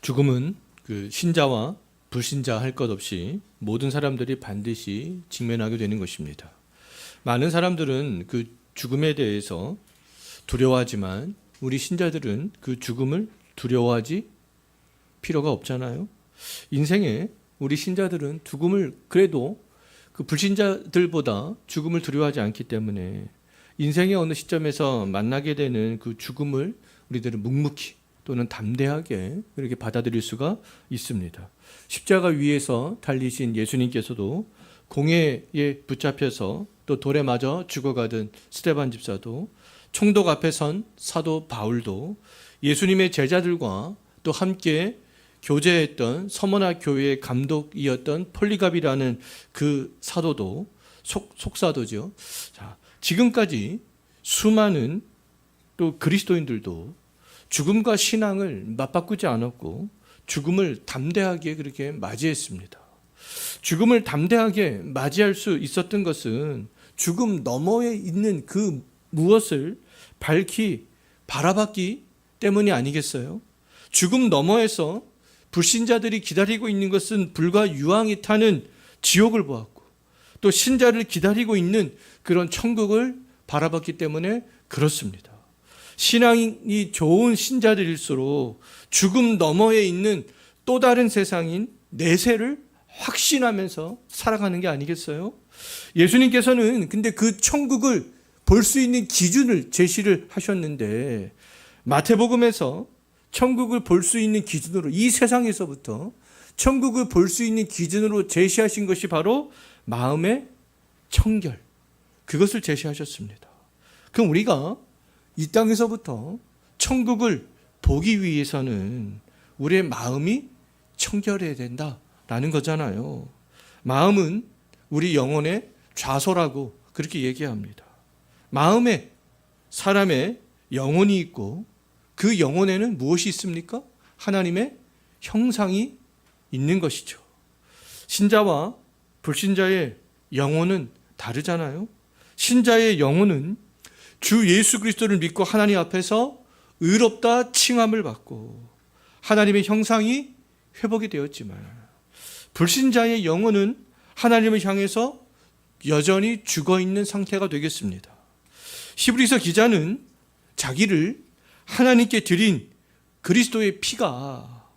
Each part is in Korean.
죽음은 그 신자와 불신자 할 것 없이 모든 사람들이 반드시 직면하게 되는 것입니다. 많은 사람들은 그 죽음에 대해서 두려워하지만 우리 신자들은 그 죽음을 두려워하지 필요가 없잖아요. 인생에 우리 신자들은 죽음을 그래도 그 불신자들보다 죽음을 두려워하지 않기 때문에 인생의 어느 시점에서 만나게 되는 그 죽음을 우리들은 묵묵히 또는 담대하게 이렇게 받아들일 수가 있습니다. 십자가 위에서 달리신 예수님께서도 공회에 붙잡혀서 또 돌에 맞아 죽어가던 스데반 집사도, 총독 앞에 선 사도 바울도, 예수님의 제자들과 또 함께 교제했던 서머나 교회의 감독이었던 폴리갑이라는 그 사도도, 속사도죠. 자, 지금까지 수많은 또 그리스도인들도 죽음과 신앙을 맞바꾸지 않았고 죽음을 담대하게 그렇게 맞이했습니다. 죽음을 담대하게 맞이할 수 있었던 것은 죽음 너머에 있는 그 무엇을 밝히 바라봤기 때문이 아니겠어요? 죽음 너머에서 불신자들이 기다리고 있는 것은 불과 유황이 타는 지옥을 보았고 또 신자를 기다리고 있는 그런 천국을 바라봤기 때문에 그렇습니다. 신앙이 좋은 신자들일수록 죽음 너머에 있는 또 다른 세상인 내세를 확신하면서 살아가는 게 아니겠어요? 예수님께서는 근데 그 천국을 볼 수 있는 기준을 제시를 하셨는데 마태복음에서 천국을 볼 수 있는 기준으로 이 세상에서부터 천국을 볼 수 있는 기준으로 제시하신 것이 바로 마음의 청결, 그것을 제시하셨습니다. 그럼 우리가 이 땅에서부터 천국을 보기 위해서는 우리의 마음이 청결해야 된다라는 거잖아요. 마음은 우리 영혼의 좌소라고 그렇게 얘기합니다. 마음에 사람의 영혼이 있고 그 영혼에는 무엇이 있습니까? 하나님의 형상이 있는 것이죠. 신자와 불신자의 영혼은 다르잖아요. 신자의 영혼은 주 예수 그리스도를 믿고 하나님 앞에서 의롭다 칭함을 받고 하나님의 형상이 회복이 되었지만 불신자의 영혼은 하나님을 향해서 여전히 죽어있는 상태가 되겠습니다. 히브리서 기자는 자기를 하나님께 드린 그리스도의 피가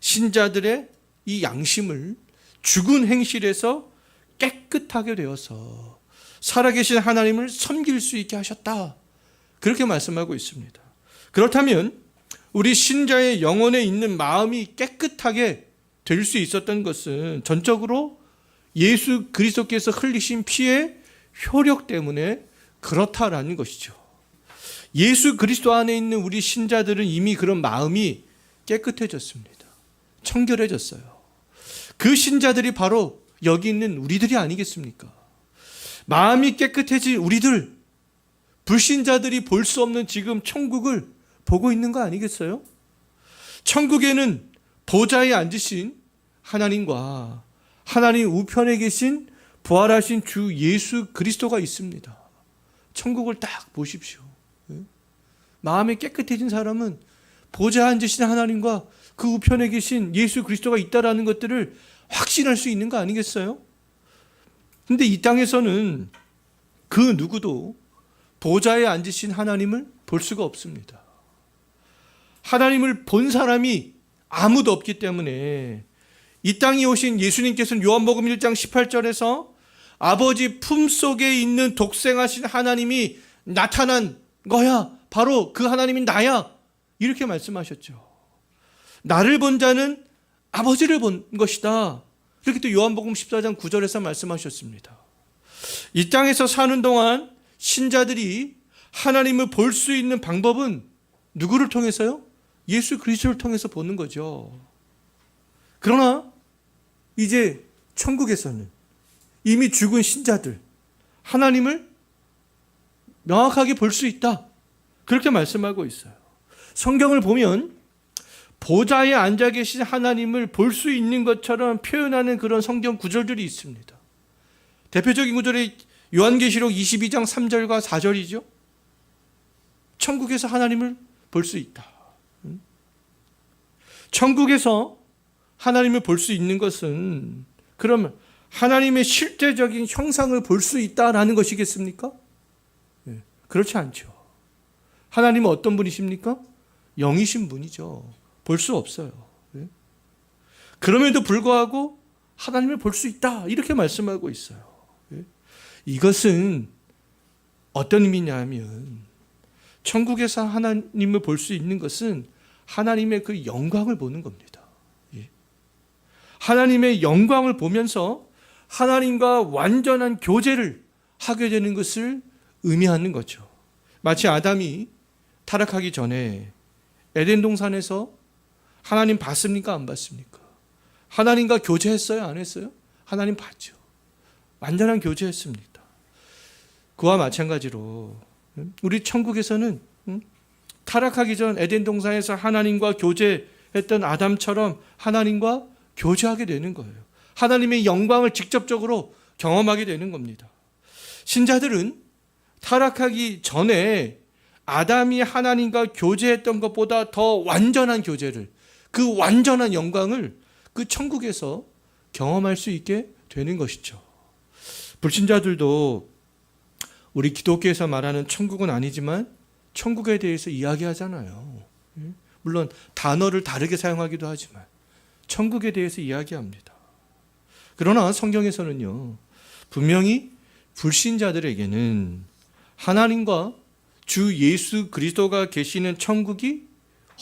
신자들의 이 양심을 죽은 행실에서 깨끗하게 되어서 살아계신 하나님을 섬길 수 있게 하셨다, 그렇게 말씀하고 있습니다. 그렇다면 우리 신자의 영혼에 있는 마음이 깨끗하게 될 수 있었던 것은 전적으로 예수 그리스도께서 흘리신 피의 효력 때문에 그렇다라는 것이죠. 예수 그리스도 안에 있는 우리 신자들은 이미 그런 마음이 깨끗해졌습니다. 청결해졌어요. 그 신자들이 바로 여기 있는 우리들이 아니겠습니까? 마음이 깨끗해진 우리들, 불신자들이 볼 수 없는 지금 천국을 보고 있는 거 아니겠어요? 천국에는 보좌에 앉으신 하나님과 하나님 우편에 계신 부활하신 주 예수 그리스도가 있습니다. 천국을 딱 보십시오. 마음이 깨끗해진 사람은 보좌에 앉으신 하나님과 그 우편에 계신 예수 그리스도가 있다라는 것들을 확신할 수 있는 거 아니겠어요? 근데 이 땅에서는 그 누구도 보좌에 앉으신 하나님을 볼 수가 없습니다. 하나님을 본 사람이 아무도 없기 때문에 이 땅에 오신 예수님께서는 요한복음 1장 18절에서 아버지 품속에 있는 독생하신 하나님이 나타난 거야, 바로 그 하나님이 나야, 이렇게 말씀하셨죠. 나를 본 자는 아버지를 본 것이다, 이렇게 또 요한복음 14장 9절에서 말씀하셨습니다. 이 땅에서 사는 동안 신자들이 하나님을 볼 수 있는 방법은 누구를 통해서요? 예수 그리스도를 통해서 보는 거죠. 그러나 이제 천국에서는 이미 죽은 신자들, 하나님을 명확하게 볼 수 있다, 그렇게 말씀하고 있어요. 성경을 보면 보좌에 앉아 계신 하나님을 볼 수 있는 것처럼 표현하는 그런 성경 구절들이 있습니다. 대표적인 구절이 요한계시록 22장 3절과 4절이죠. 천국에서 하나님을 볼 수 있다. 천국에서 하나님을 볼 수 있는 것은 그러면 하나님의 실제적인 형상을 볼 수 있다라는 것이겠습니까? 그렇지 않죠. 하나님은 어떤 분이십니까? 영이신 분이죠. 볼 수 없어요. 그럼에도 불구하고 하나님을 볼 수 있다 이렇게 말씀하고 있어요. 이것은 어떤 의미냐 하면 천국에서 하나님을 볼 수 있는 것은 하나님의 그 영광을 보는 겁니다. 하나님의 영광을 보면서 하나님과 완전한 교제를 하게 되는 것을 의미하는 거죠. 마치 아담이 타락하기 전에 에덴 동산에서 하나님 봤습니까? 안 봤습니까? 하나님과 교제했어요? 안 했어요? 하나님 봤죠. 완전한 교제했습니다. 그와 마찬가지로 우리 천국에서는 타락하기 전 에덴 동산에서 하나님과 교제했던 아담처럼 하나님과 교제하게 되는 거예요. 하나님의 영광을 직접적으로 경험하게 되는 겁니다. 신자들은 타락하기 전에 아담이 하나님과 교제했던 것보다 더 완전한 교제를, 그 완전한 영광을 그 천국에서 경험할 수 있게 되는 것이죠. 불신자들도 우리 기독교에서 말하는 천국은 아니지만 천국에 대해서 이야기하잖아요. 물론 단어를 다르게 사용하기도 하지만 천국에 대해서 이야기합니다. 그러나 성경에서는요, 분명히 불신자들에게는 하나님과 주 예수 그리스도가 계시는 천국이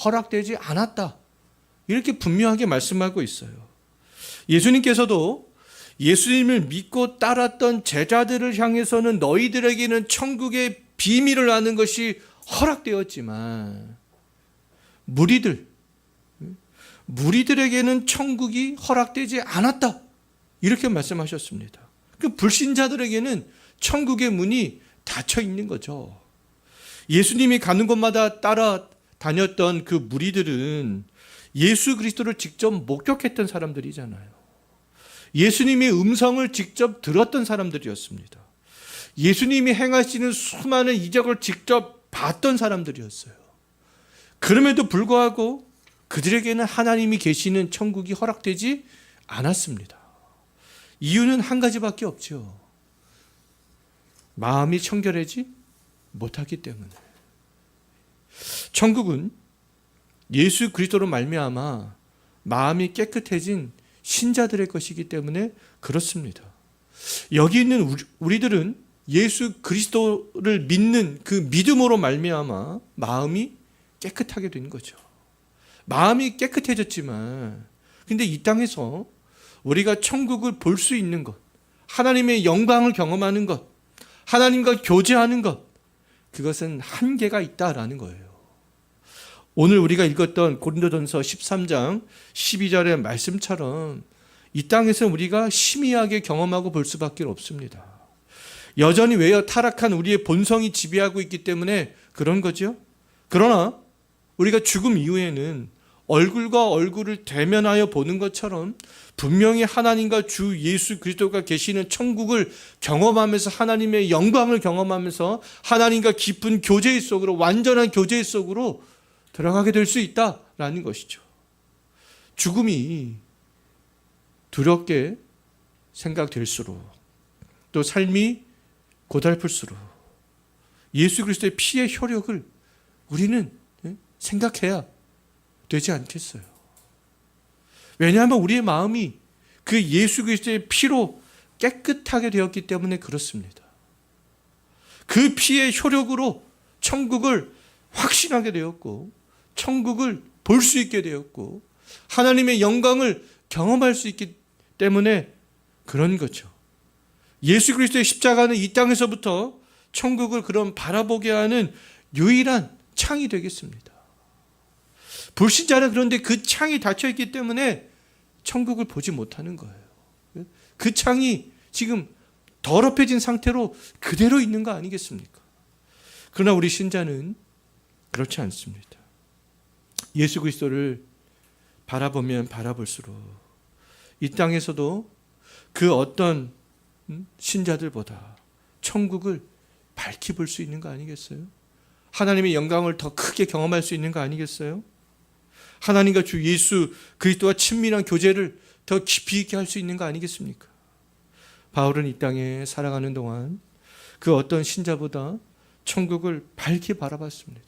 허락되지 않았다, 이렇게 분명하게 말씀하고 있어요. 예수님께서도 예수님을 믿고 따랐던 제자들을 향해서는 너희들에게는 천국의 비밀을 아는 것이 허락되었지만 무리들에게는 천국이 허락되지 않았다, 이렇게 말씀하셨습니다. 그 불신자들에게는 천국의 문이 닫혀 있는 거죠. 예수님이 가는 곳마다 따라다녔던 그 무리들은 예수 그리스도를 직접 목격했던 사람들이잖아요. 예수님의 음성을 직접 들었던 사람들이었습니다. 예수님이 행하시는 수많은 이적을 직접 봤던 사람들이었어요. 그럼에도 불구하고 그들에게는 하나님이 계시는 천국이 허락되지 않았습니다. 이유는 한 가지밖에 없죠. 마음이 청결하지 못하기 때문에. 천국은 예수 그리스도로 말미암아 마음이 깨끗해진 신자들의 것이기 때문에 그렇습니다. 여기 있는 우리들은 예수 그리스도를 믿는 그 믿음으로 말미암아 마음이 깨끗하게 된 거죠. 마음이 깨끗해졌지만 근데 이 땅에서 우리가 천국을 볼 수 있는 것, 하나님의 영광을 경험하는 것, 하나님과 교제하는 것, 그것은 한계가 있다라는 거예요. 오늘 우리가 읽었던 고린도전서 13장 12절의 말씀처럼 이 땅에서 우리가 희미하게 경험하고 볼 수밖에 없습니다. 여전히 외여 타락한 우리의 본성이 지배하고 있기 때문에 그런 거죠. 그러나 우리가 죽음 이후에는 얼굴과 얼굴을 대면하여 보는 것처럼 분명히 하나님과 주 예수 그리스도가 계시는 천국을 경험하면서 하나님의 영광을 경험하면서 하나님과 깊은 교제 속으로, 완전한 교제 속으로 들어가게 될 수 있다라는 것이죠. 죽음이 두렵게 생각될수록 또 삶이 고달플수록 예수 그리스도의 피의 효력을 우리는 생각해야 되지 않겠어요. 왜냐하면 우리의 마음이 그 예수 그리스도의 피로 깨끗하게 되었기 때문에 그렇습니다. 그 피의 효력으로 천국을 확신하게 되었고 천국을 볼 수 있게 되었고 하나님의 영광을 경험할 수 있기 때문에 그런 거죠. 예수 그리스도의 십자가는 이 땅에서부터 천국을 그럼 바라보게 하는 유일한 창이 되겠습니다. 불신자는 그런데 그 창이 닫혀있기 때문에 천국을 보지 못하는 거예요. 그 창이 지금 더럽혀진 상태로 그대로 있는 거 아니겠습니까? 그러나 우리 신자는 그렇지 않습니다. 예수 그리스도를 바라보면 바라볼수록 이 땅에서도 그 어떤 신자들보다 천국을 밝히 볼 수 있는 거 아니겠어요? 하나님의 영광을 더 크게 경험할 수 있는 거 아니겠어요? 하나님과 주 예수 그리스도와 친밀한 교제를 더 깊이 있게 할 수 있는 거 아니겠습니까? 바울은 이 땅에 살아가는 동안 그 어떤 신자보다 천국을 밝게 바라봤습니다.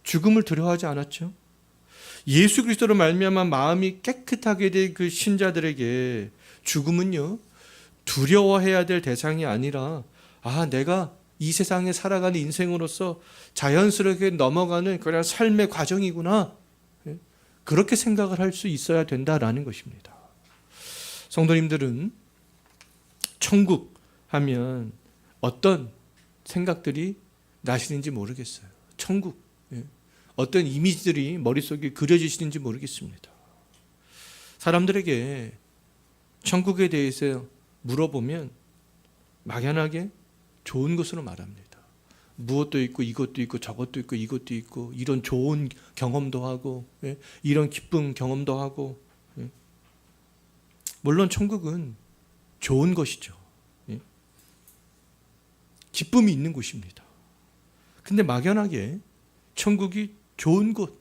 죽음을 두려워하지 않았죠. 예수 그리스도로 말미암아 마음이 깨끗하게 된 그 신자들에게 죽음은요, 두려워해야 될 대상이 아니라 내가 이 세상에 살아가는 인생으로서 자연스럽게 넘어가는 그런 삶의 과정이구나, 그렇게 생각을 할 수 있어야 된다라는 것입니다. 성도님들은 천국 하면 어떤 생각들이 나시는지 모르겠어요. 천국, 어떤 이미지들이 머릿속에 그려지시는지 모르겠습니다. 사람들에게 천국에 대해서 물어보면 막연하게 좋은 것으로 말합니다. 무엇도 있고 이것도 있고 저것도 있고 이것도 있고, 이런 좋은 경험도 하고, 이런 기쁜 경험도 하고. 물론 천국은 좋은 것이죠. 기쁨이 있는 곳입니다. 근데 막연하게 천국이 좋은 곳,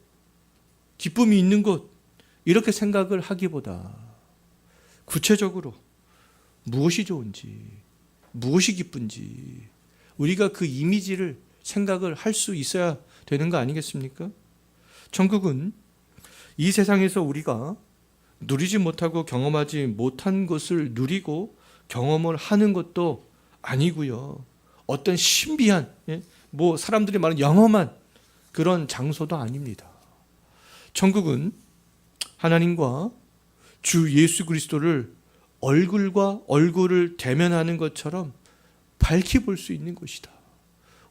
기쁨이 있는 곳, 이렇게 생각을 하기보다 구체적으로 무엇이 좋은지, 무엇이 기쁜지 우리가 그 이미지를 생각을 할 수 있어야 되는 거 아니겠습니까? 천국은 이 세상에서 우리가 누리지 못하고 경험하지 못한 것을 누리고 경험을 하는 것도 아니고요, 어떤 신비한, 사람들이 말하는 영험한 그런 장소도 아닙니다. 천국은 하나님과 주 예수 그리스도를 얼굴과 얼굴을 대면하는 것처럼 밝히 볼 수 있는 곳이다.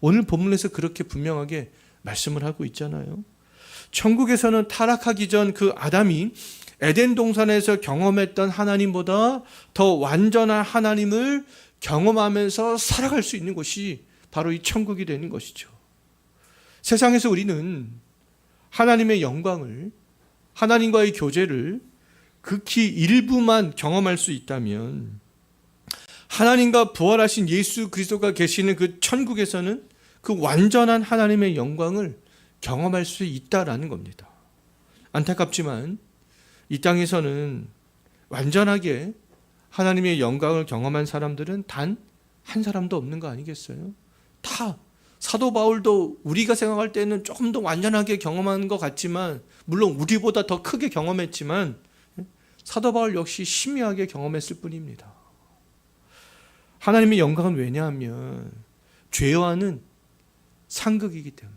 오늘 본문에서 그렇게 분명하게 말씀을 하고 있잖아요. 천국에서는 타락하기 전 그 아담이 에덴 동산에서 경험했던 하나님보다 더 완전한 하나님을 경험하면서 살아갈 수 있는 곳이 바로 이 천국이 되는 것이죠. 세상에서 우리는 하나님의 영광을, 하나님과의 교제를 극히 일부만 경험할 수 있다면, 하나님과 부활하신 예수 그리스도가 계시는 그 천국에서는 그 완전한 하나님의 영광을 경험할 수 있다라는 겁니다. 안타깝지만 이 땅에서는 완전하게 하나님의 영광을 경험한 사람들은 단 한 사람도 없는 거 아니겠어요? 다 사도 바울도 우리가 생각할 때는 조금 더 완전하게 경험한 것 같지만, 물론 우리보다 더 크게 경험했지만 사도 바울 역시 희미하게 경험했을 뿐입니다. 하나님의 영광은 왜냐하면 죄와는 상극이기 때문에,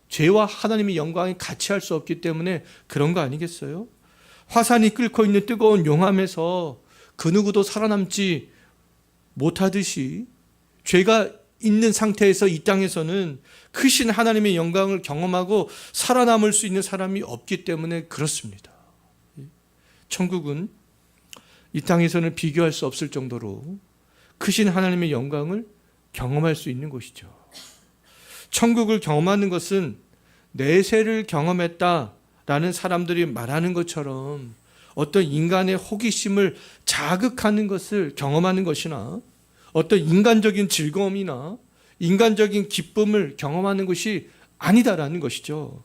죄와 하나님의 영광이 같이 할 수 없기 때문에 그런 거 아니겠어요? 화산이 끓고 있는 뜨거운 용암에서 그 누구도 살아남지 못하듯이 죄가 있는 상태에서 이 땅에서는 크신 하나님의 영광을 경험하고 살아남을 수 있는 사람이 없기 때문에 그렇습니다. 천국은 이 땅에서는 비교할 수 없을 정도로 크신 하나님의 영광을 경험할 수 있는 곳이죠. 천국을 경험하는 것은 내세를 경험했다라는 사람들이 말하는 것처럼 어떤 인간의 호기심을 자극하는 것을 경험하는 것이나, 어떤 인간적인 즐거움이나 인간적인 기쁨을 경험하는 것이 아니다라는 것이죠.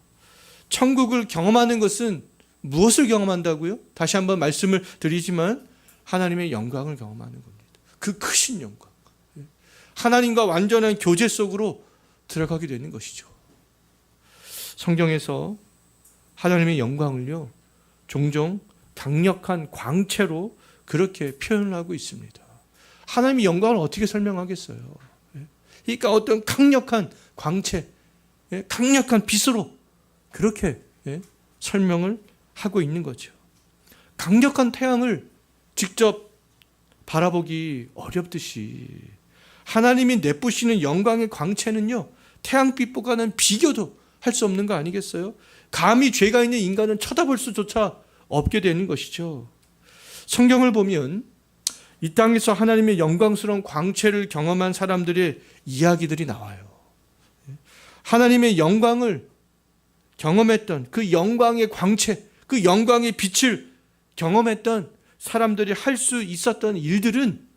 천국을 경험하는 것은 무엇을 경험한다고요? 다시 한번 말씀을 드리지만 하나님의 영광을 경험하는 겁니다. 그 크신 영광, 하나님과 완전한 교제 속으로 들어가게 되는 것이죠. 성경에서 하나님의 영광을요, 종종 강력한 광채로 그렇게 표현을 하고 있습니다. 하나님의 영광을 어떻게 설명하겠어요? 그러니까 어떤 강력한 광채, 강력한 빛으로 그렇게 설명을 하고 있는 거죠. 강력한 태양을 직접 바라보기 어렵듯이 하나님이 내뿜으시는 영광의 광채는요, 태양빛보다는 비교도 할 수 없는 거 아니겠어요? 감히 죄가 있는 인간은 쳐다볼 수조차 없게 되는 것이죠. 성경을 보면 이 땅에서 하나님의 영광스러운 광채를 경험한 사람들의 이야기들이 나와요. 하나님의 영광을 경험했던 그 영광의 광채, 그 영광의 빛을 경험했던 사람들이 할 수 있었던 일들은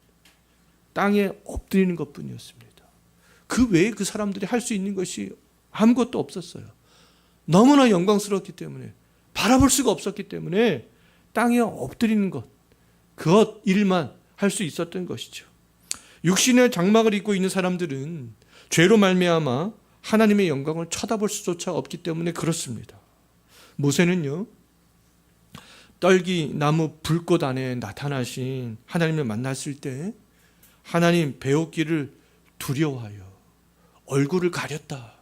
땅에 엎드리는 것뿐이었습니다. 그 외에 그 사람들이 할 수 있는 것이 아무것도 없었어요. 너무나 영광스럽기 때문에 바라볼 수가 없었기 때문에 땅에 엎드리는 그것 일만 할 수 있었던 것이죠. 육신의 장막을 입고 있는 사람들은 죄로 말미암아 하나님의 영광을 쳐다볼 수조차 없기 때문에 그렇습니다. 모세는요, 떨기 나무 불꽃 안에 나타나신 하나님을 만났을 때 하나님 배웠기를 두려워하여 얼굴을 가렸다,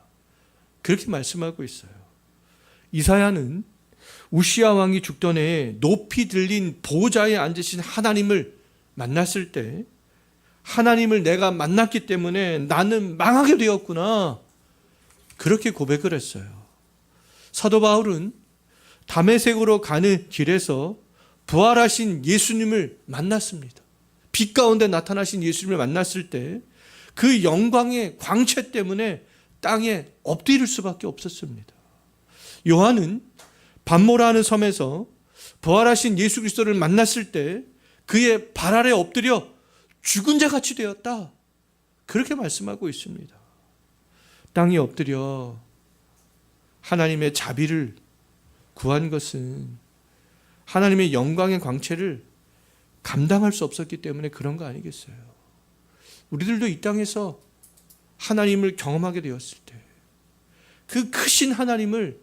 그렇게 말씀하고 있어요. 이사야는 우시야 왕이 죽던 해에 높이 들린 보좌에 앉으신 하나님을 만났을 때 하나님을 내가 만났기 때문에 나는 망하게 되었구나, 그렇게 고백을 했어요. 사도 바울은 다메섹으로 가는 길에서 부활하신 예수님을 만났습니다. 빛 가운데 나타나신 예수님을 만났을 때 그 영광의 광채 때문에 땅에 엎드릴 수밖에 없었습니다. 요한은 반모라는 섬에서 부활하신 예수 그리스도를 만났을 때 그의 발 아래 엎드려 죽은 자 같이 되었다, 그렇게 말씀하고 있습니다. 땅에 엎드려 하나님의 자비를 구한 것은 하나님의 영광의 광채를 감당할 수 없었기 때문에 그런 거 아니겠어요? 우리들도 이 땅에서 하나님을 경험하게 되었을 때 그 크신 하나님을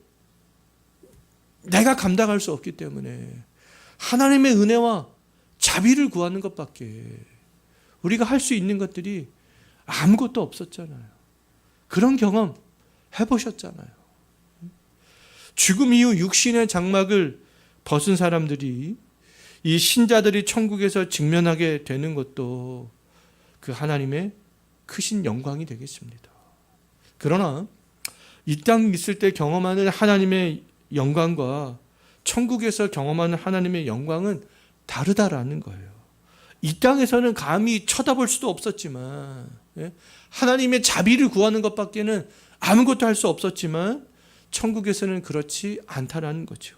내가 감당할 수 없기 때문에 하나님의 은혜와 자비를 구하는 것밖에 우리가 할 수 있는 것들이 아무것도 없었잖아요. 그런 경험 해보셨잖아요. 죽음 이후 육신의 장막을 벗은 사람들이, 이 신자들이 천국에서 직면하게 되는 것도 그 하나님의 크신 영광이 되겠습니다. 그러나 이 땅에 있을 때 경험하는 하나님의 영광과 천국에서 경험하는 하나님의 영광은 다르다라는 거예요. 이 땅에서는 감히 쳐다볼 수도 없었지만, 하나님의 자비를 구하는 것밖에는 아무것도 할 수 없었지만 천국에서는 그렇지 않다라는 거죠.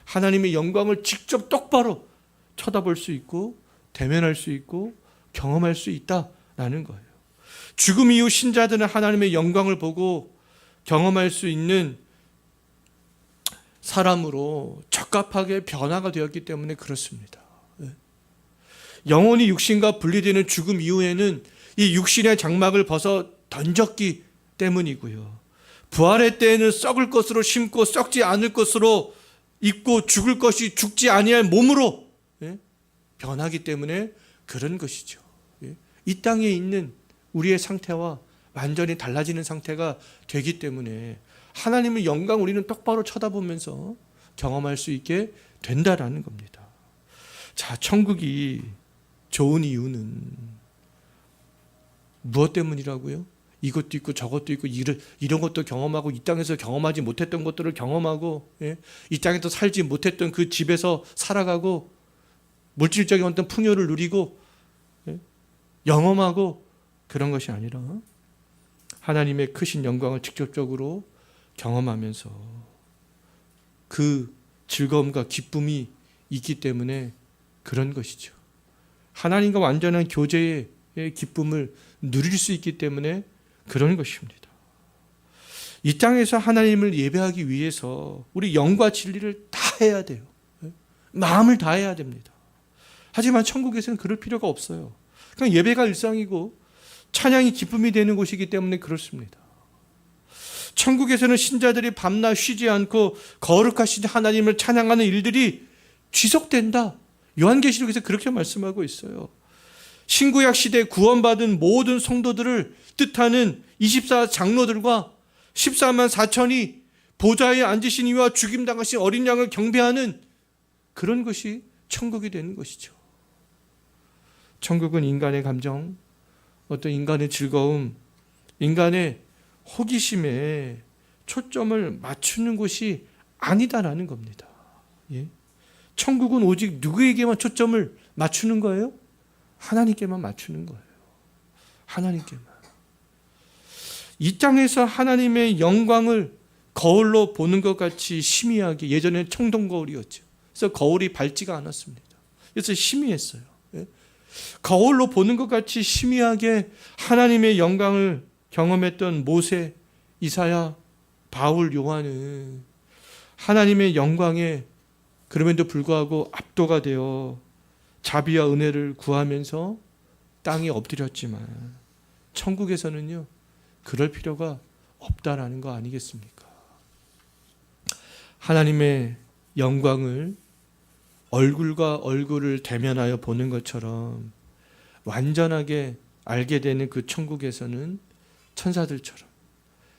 하나님의 영광을 직접 똑바로 쳐다볼 수 있고 대면할 수 있고 경험할 수 있다라는 거예요. 죽음 이후 신자들은 하나님의 영광을 보고 경험할 수 있는 사람으로 적합하게 변화가 되었기 때문에 그렇습니다. 영혼이 육신과 분리되는 죽음 이후에는 이 육신의 장막을 벗어 던졌기 때문이고요. 부활의 때에는 썩을 것으로 심고 썩지 않을 것으로 입고 죽을 것이 죽지 아니할 몸으로 변하기 때문에 그런 것이죠. 이 땅에 있는 우리의 상태와 완전히 달라지는 상태가 되기 때문에 하나님의 영광 우리는 똑바로 쳐다보면서 경험할 수 있게 된다라는 겁니다. 자, 천국이 좋은 이유는 무엇 때문이라고요? 이것도 있고 저것도 있고 이런 것도 경험하고 이 땅에서 경험하지 못했던 것들을 경험하고, 이 땅에서 살지 못했던 그 집에서 살아가고 물질적인 어떤 풍요를 누리고 영험하고 그런 것이 아니라 하나님의 크신 영광을 직접적으로 경험하면서 그 즐거움과 기쁨이 있기 때문에 그런 것이죠. 하나님과 완전한 교제의 기쁨을 누릴 수 있기 때문에 그런 것입니다. 이 땅에서 하나님을 예배하기 위해서 우리 영과 진리를 다 해야 돼요. 마음을 다해야 됩니다. 하지만 천국에서는 그럴 필요가 없어요. 그냥 예배가 일상이고 찬양이 기쁨이 되는 곳이기 때문에 그렇습니다. 천국에서는 신자들이 밤낮 쉬지 않고 거룩하신 하나님을 찬양하는 일들이 지속된다. 요한계시록에서 그렇게 말씀하고 있어요. 신구약 시대에 구원받은 모든 성도들을 뜻하는 24장로들과 14만 4천이 보좌에 앉으신 이와 죽임당하신 어린 양을 경배하는 그런 것이 천국이 되는 것이죠. 천국은 인간의 감정, 어떤 인간의 즐거움, 인간의 호기심에 초점을 맞추는 곳이 아니다라는 겁니다. 천국은 오직 누구에게만 초점을 맞추는 거예요? 하나님께만 맞추는 거예요. 하나님께만. 이 땅에서 하나님의 영광을 거울로 보는 것 같이 희미하게, 예전에 청동 거울이었죠. 그래서 거울이 밝지가 않았습니다. 그래서 희미했어요. 거울로 보는 것 같이 희미하게 하나님의 영광을 경험했던 모세, 이사야, 바울, 요한은 하나님의 영광에 그럼에도 불구하고 압도가 되어 자비와 은혜를 구하면서 땅에 엎드렸지만 천국에서는요, 그럴 필요가 없다라는 거 아니겠습니까? 하나님의 영광을 얼굴과 얼굴을 대면하여 보는 것처럼 완전하게 알게 되는 그 천국에서는 천사들처럼,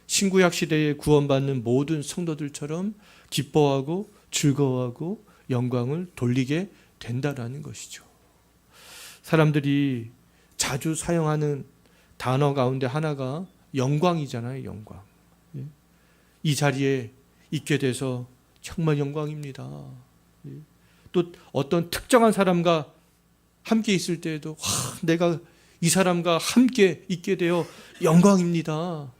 신구약 시대에 구원받는 모든 성도들처럼 기뻐하고 즐거워하고 영광을 돌리게 된다라는 것이죠. 사람들이 자주 사용하는 단어 가운데 하나가 영광이잖아요. 영광. 이 자리에 있게 돼서 정말 영광입니다. 또 어떤 특정한 사람과 함께 있을 때에도 내가 이 사람과 함께 있게 되어 영광입니다.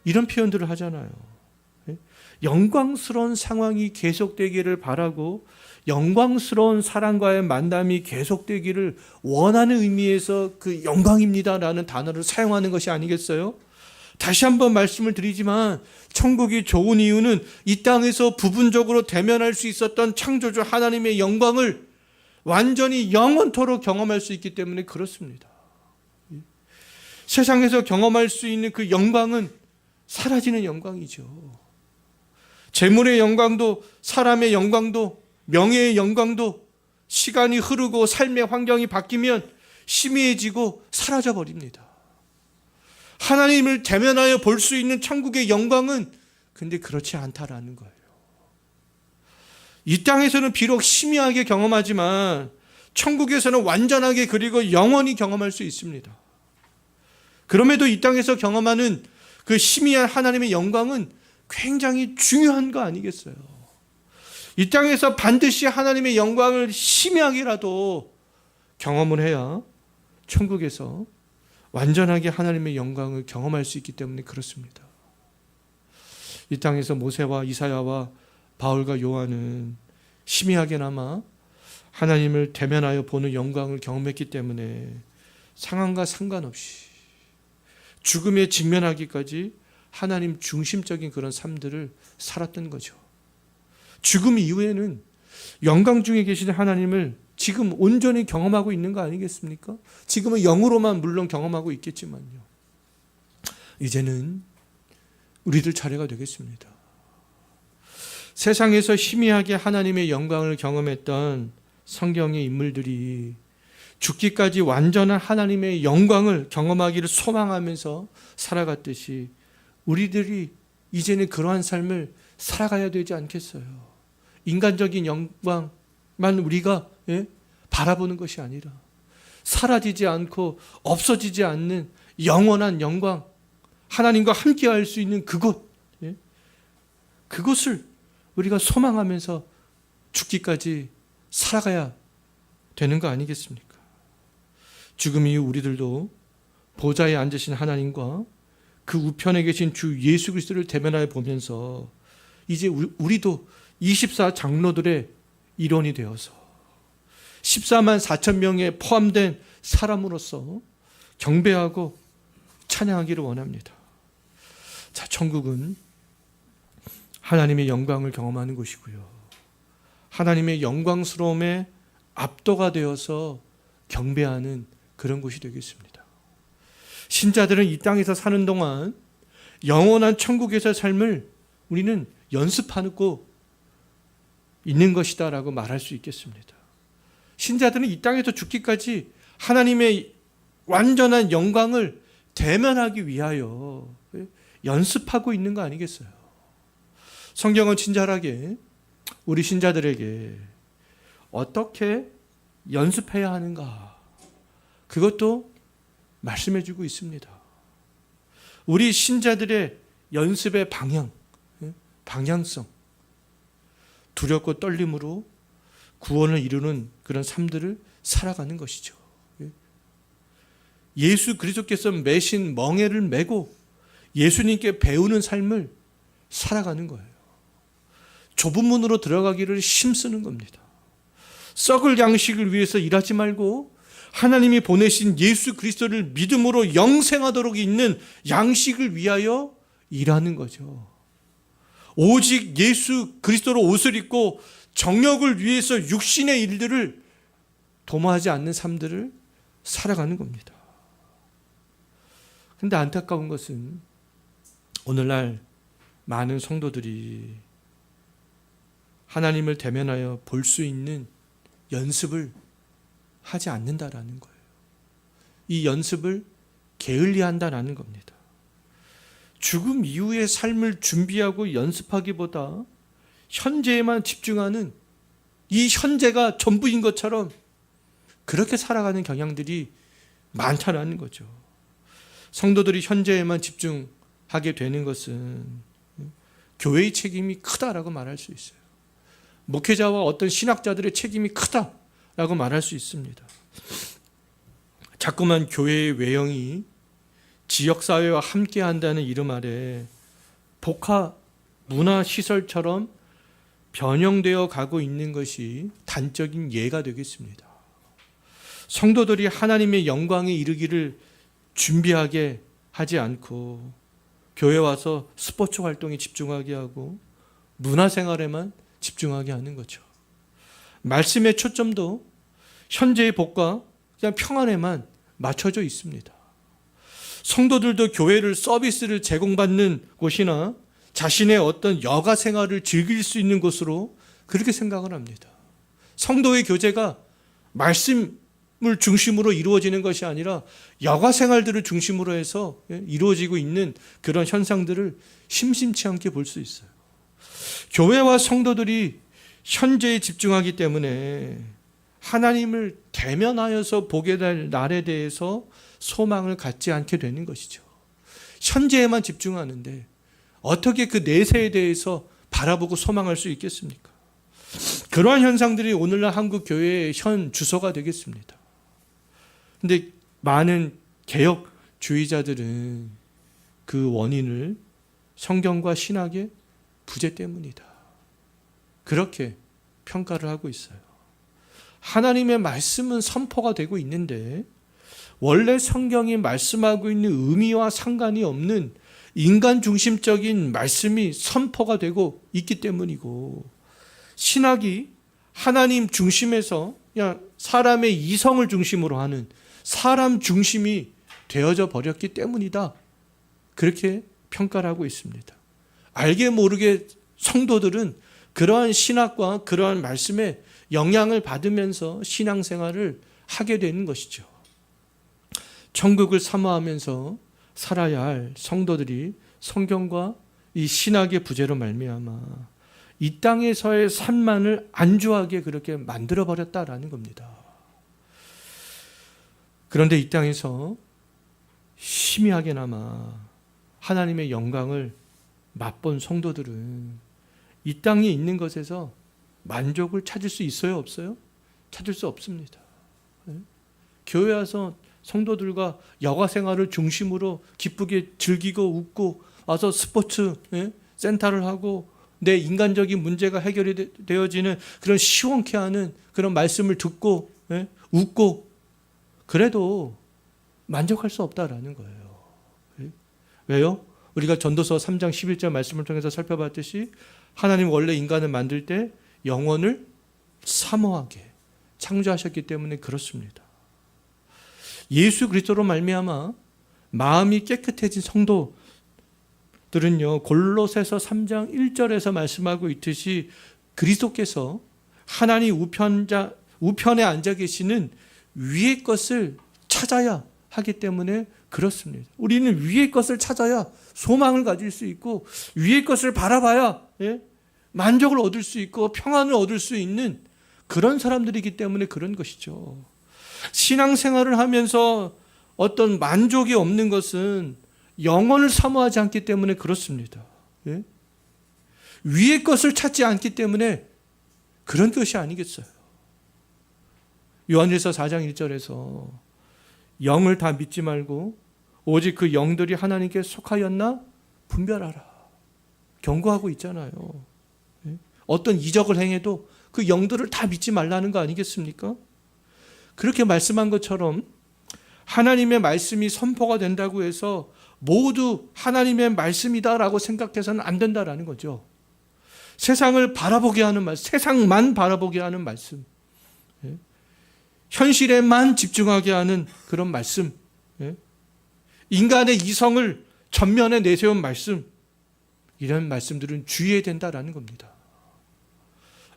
이런 표현들을 하잖아요. 영광스러운 상황이 계속되기를 바라고 영광스러운 사람과의 만남이 계속되기를 원하는 의미에서 그 영광입니다라는 단어를 사용하는 것이 아니겠어요? 다시 한번 말씀을 드리지만 천국이 좋은 이유는 이 땅에서 부분적으로 대면할 수 있었던 창조주 하나님의 영광을 완전히 영원토록 경험할 수 있기 때문에 그렇습니다. 세상에서 경험할 수 있는 그 영광은 사라지는 영광이죠. 재물의 영광도, 사람의 영광도, 명예의 영광도 시간이 흐르고 삶의 환경이 바뀌면 희미해지고 사라져 버립니다. 하나님을 대면하여 볼 수 있는 천국의 영광은 근데 그렇지 않다라는 거예요. 이 땅에서는 비록 희미하게 경험하지만 천국에서는 완전하게 그리고 영원히 경험할 수 있습니다. 그럼에도 이 땅에서 경험하는 그 희미한 하나님의 영광은 굉장히 중요한 거 아니겠어요? 이 땅에서 반드시 하나님의 영광을 희미하게라도 경험을 해야 천국에서 완전하게 하나님의 영광을 경험할 수 있기 때문에 그렇습니다. 이 땅에서 모세와 이사야와 바울과 요한은 희미하게나마 하나님을 대면하여 보는 영광을 경험했기 때문에 상황과 상관없이 죽음에 직면하기까지 하나님 중심적인 그런 삶들을 살았던 거죠. 죽음 이후에는 영광 중에 계시는 하나님을 지금 온전히 경험하고 있는 거 아니겠습니까? 지금은 영으로만 물론 경험하고 있겠지만요. 이제는 우리들 차례가 되겠습니다. 세상에서 희미하게 하나님의 영광을 경험했던 성경의 인물들이 죽기까지 완전한 하나님의 영광을 경험하기를 소망하면서 살아갔듯이 우리들이 이제는 그러한 삶을 살아가야 되지 않겠어요? 인간적인 영광만 우리가 바라보는 것이 아니라 사라지지 않고 없어지지 않는 영원한 영광, 하나님과 함께할 수 있는 그곳, 그곳을 우리가 소망하면서 죽기까지 살아가야 되는 거 아니겠습니까? 죽음 이후 우리들도 보좌에 앉으신 하나님과 그 우편에 계신 주 예수 그리스도를 대면하여 보면서 이제 우리도 24 장로들의 일원이 되어서 14만 4천 명에 포함된 사람으로서 경배하고 찬양하기를 원합니다. 자, 천국은 하나님의 영광을 경험하는 곳이고요. 하나님의 영광스러움에 압도가 되어서 경배하는 그런 곳이 되겠습니다. 신자들은 이 땅에서 사는 동안 영원한 천국에서의 삶을 우리는 연습하고 있는 것이다 라고 말할 수 있겠습니다. 신자들은 이 땅에서 죽기까지 하나님의 완전한 영광을 대면하기 위하여 연습하고 있는 거 아니겠어요? 성경은 친절하게 우리 신자들에게 어떻게 연습해야 하는가, 그것도 말씀해 주고 있습니다. 우리 신자들의 연습의 방향성, 두렵고 떨림으로 구원을 이루는 그런 삶들을 살아가는 것이죠. 예수 그리스도께서 매신 멍에를 메고 예수님께 배우는 삶을 살아가는 거예요. 좁은 문으로 들어가기를 힘쓰는 겁니다. 썩을 양식을 위해서 일하지 말고 하나님이 보내신 예수 그리스도를 믿음으로 영생하도록 있는 양식을 위하여 일하는 거죠. 오직 예수 그리스도로 옷을 입고 정력을 위해서 육신의 일들을 도모하지 않는 삶들을 살아가는 겁니다. 그런데 안타까운 것은 오늘날 많은 성도들이 하나님을 대면하여 볼 수 있는 연습을 하지 않는다라는 거예요. 이 연습을 게을리한다라는 겁니다. 죽음 이후의 삶을 준비하고 연습하기보다 현재에만 집중하는, 이 현재가 전부인 것처럼 그렇게 살아가는 경향들이 많다라는 거죠. 성도들이 현재에만 집중하게 되는 것은 교회의 책임이 크다라고 말할 수 있어요. 목회자와 어떤 신학자들의 책임이 크다라고 말할 수 있습니다. 자꾸만 교회의 외형이 지역사회와 함께한다는 이름 아래 복합 문화시설처럼 변형되어 가고 있는 것이 단적인 예가 되겠습니다. 성도들이 하나님의 영광에 이르기를 준비하게 하지 않고 교회 와서 스포츠 활동에 집중하게 하고 문화생활에만 집중하게 하는 거죠. 말씀의 초점도 현재의 복과 그냥 평안에만 맞춰져 있습니다. 성도들도 교회를 서비스를 제공받는 곳이나 자신의 어떤 여가 생활을 즐길 수 있는 곳으로 그렇게 생각을 합니다. 성도의 교제가 말씀을 중심으로 이루어지는 것이 아니라 여가 생활들을 중심으로 해서 이루어지고 있는 그런 현상들을 심심치 않게 볼 수 있어요. 교회와 성도들이 현재에 집중하기 때문에 하나님을 대면하여서 보게 될 날에 대해서 소망을 갖지 않게 되는 것이죠. 현재에만 집중하는데 어떻게 그 내세에 대해서 바라보고 소망할 수 있겠습니까? 그러한 현상들이 오늘날 한국 교회의 현 주소가 되겠습니다. 그런데 많은 개혁주의자들은 그 원인을 성경과 신학의 부재 때문이다, 그렇게 평가를 하고 있어요. 하나님의 말씀은 선포가 되고 있는데 원래 성경이 말씀하고 있는 의미와 상관이 없는 인간 중심적인 말씀이 선포가 되고 있기 때문이고, 신학이 하나님 중심에서 그냥 사람의 이성을 중심으로 하는 사람 중심이 되어져 버렸기 때문이다, 그렇게 평가를 하고 있습니다. 알게 모르게 성도들은 그러한 신학과 그러한 말씀에 영향을 받으면서 신앙생활을 하게 되는 것이죠. 천국을 사모하면서 살아야 할 성도들이 성경과 이 신학의 부재로 말미암아 이 땅에서의 삶만을 안주하게 그렇게 만들어버렸다라는 겁니다. 그런데 이 땅에서 희미하게나마 하나님의 영광을 맛본 성도들은 이 땅에 있는 것에서 만족을 찾을 수 있어요, 없어요? 찾을 수 없습니다. 교회 와서 성도들과 여가 생활을 중심으로 기쁘게 즐기고 웃고 와서 스포츠 센터를 하고 내 인간적인 문제가 해결이 되어지는 그런 시원케 하는 그런 말씀을 듣고 웃고, 그래도 만족할 수 없다라는 거예요. 왜요? 우리가 전도서 3장 11절 말씀을 통해서 살펴봤듯이 하나님 원래 인간을 만들 때 영혼을 사모하게 창조하셨기 때문에 그렇습니다. 예수 그리스도로 말미암아 마음이 깨끗해진 성도들은요, 골로새서 3장 1절에서 말씀하고 있듯이 그리스도께서 하나님 우편에 앉아 계시는 위의 것을 찾아야 하기 때문에 그렇습니다. 우리는 위의 것을 찾아야 소망을 가질 수 있고 위의 것을 바라봐야 만족을 얻을 수 있고 평안을 얻을 수 있는 그런 사람들이기 때문에 그런 것이죠. 신앙생활을 하면서 어떤 만족이 없는 것은 영혼을 사모하지 않기 때문에 그렇습니다. 위의 것을 찾지 않기 때문에 그런 것이 아니겠어요. 요한일서 4장 1절에서 영을 다 믿지 말고 오직 그 영들이 하나님께 속하였나 분별하라, 경고하고 있잖아요. 어떤 이적을 행해도 그 영들을 다 믿지 말라는 거 아니겠습니까? 그렇게 말씀한 것처럼 하나님의 말씀이 선포가 된다고 해서 모두 하나님의 말씀이다라고 생각해서는 안 된다라는 거죠. 세상을 바라보게 하는 말씀, 세상만 바라보게 하는 말씀, 현실에만 집중하게 하는 그런 말씀, 인간의 이성을 전면에 내세운 말씀, 이런 말씀들은 주의해야 된다라는 겁니다.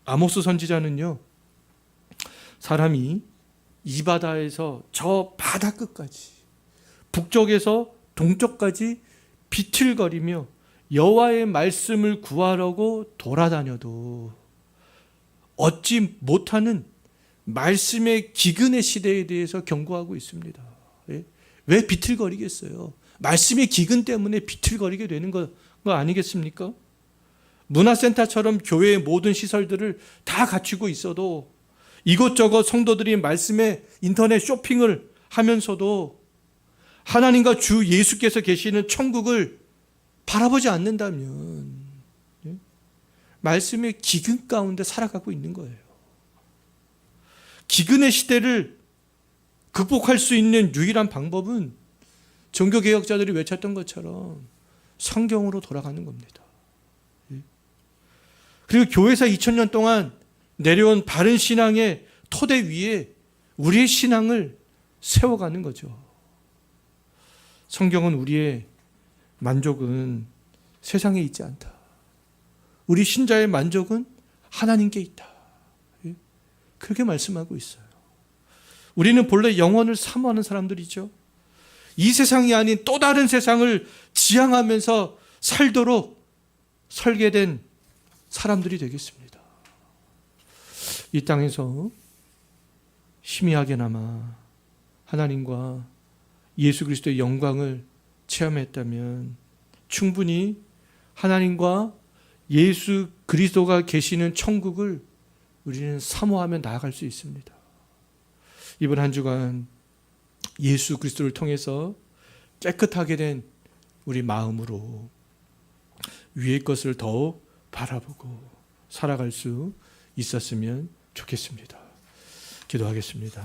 아모스 선지자는요, 사람이 이 바다에서 저 바다 끝까지, 북쪽에서 동쪽까지 비틀거리며 여호와의 말씀을 구하려고 돌아다녀도 얻지 못하는 말씀의 기근의 시대에 대해서 경고하고 있습니다. 왜 비틀거리겠어요? 말씀의 기근 때문에 비틀거리게 되는 거 아니겠습니까? 문화센터처럼 교회의 모든 시설들을 다 갖추고 있어도 이곳저곳 성도들이 말씀에 인터넷 쇼핑을 하면서도 하나님과 주 예수께서 계시는 천국을 바라보지 않는다면 말씀의 기근 가운데 살아가고 있는 거예요. 기근의 시대를 극복할 수 있는 유일한 방법은 종교개혁자들이 외쳤던 것처럼 성경으로 돌아가는 겁니다. 그리고 교회사 2000년 동안 내려온 바른 신앙의 토대 위에 우리의 신앙을 세워가는 거죠. 성경은 우리의 만족은 세상에 있지 않다. 우리 신자의 만족은 하나님께 있다. 그렇게 말씀하고 있어요. 우리는 본래 영원을 사모하는 사람들이죠. 이 세상이 아닌 또 다른 세상을 지향하면서 살도록 설계된 사람들이 되겠습니다. 이 땅에서 희미하게나마 하나님과 예수 그리스도의 영광을 체험했다면 충분히 하나님과 예수 그리스도가 계시는 천국을 우리는 사모하며 나아갈 수 있습니다. 이번 한 주간 예수 그리스도를 통해서 깨끗하게 된 우리 마음으로 위의 것을 더욱 바라보고 살아갈 수 있었으면 좋겠습니다. 기도하겠습니다.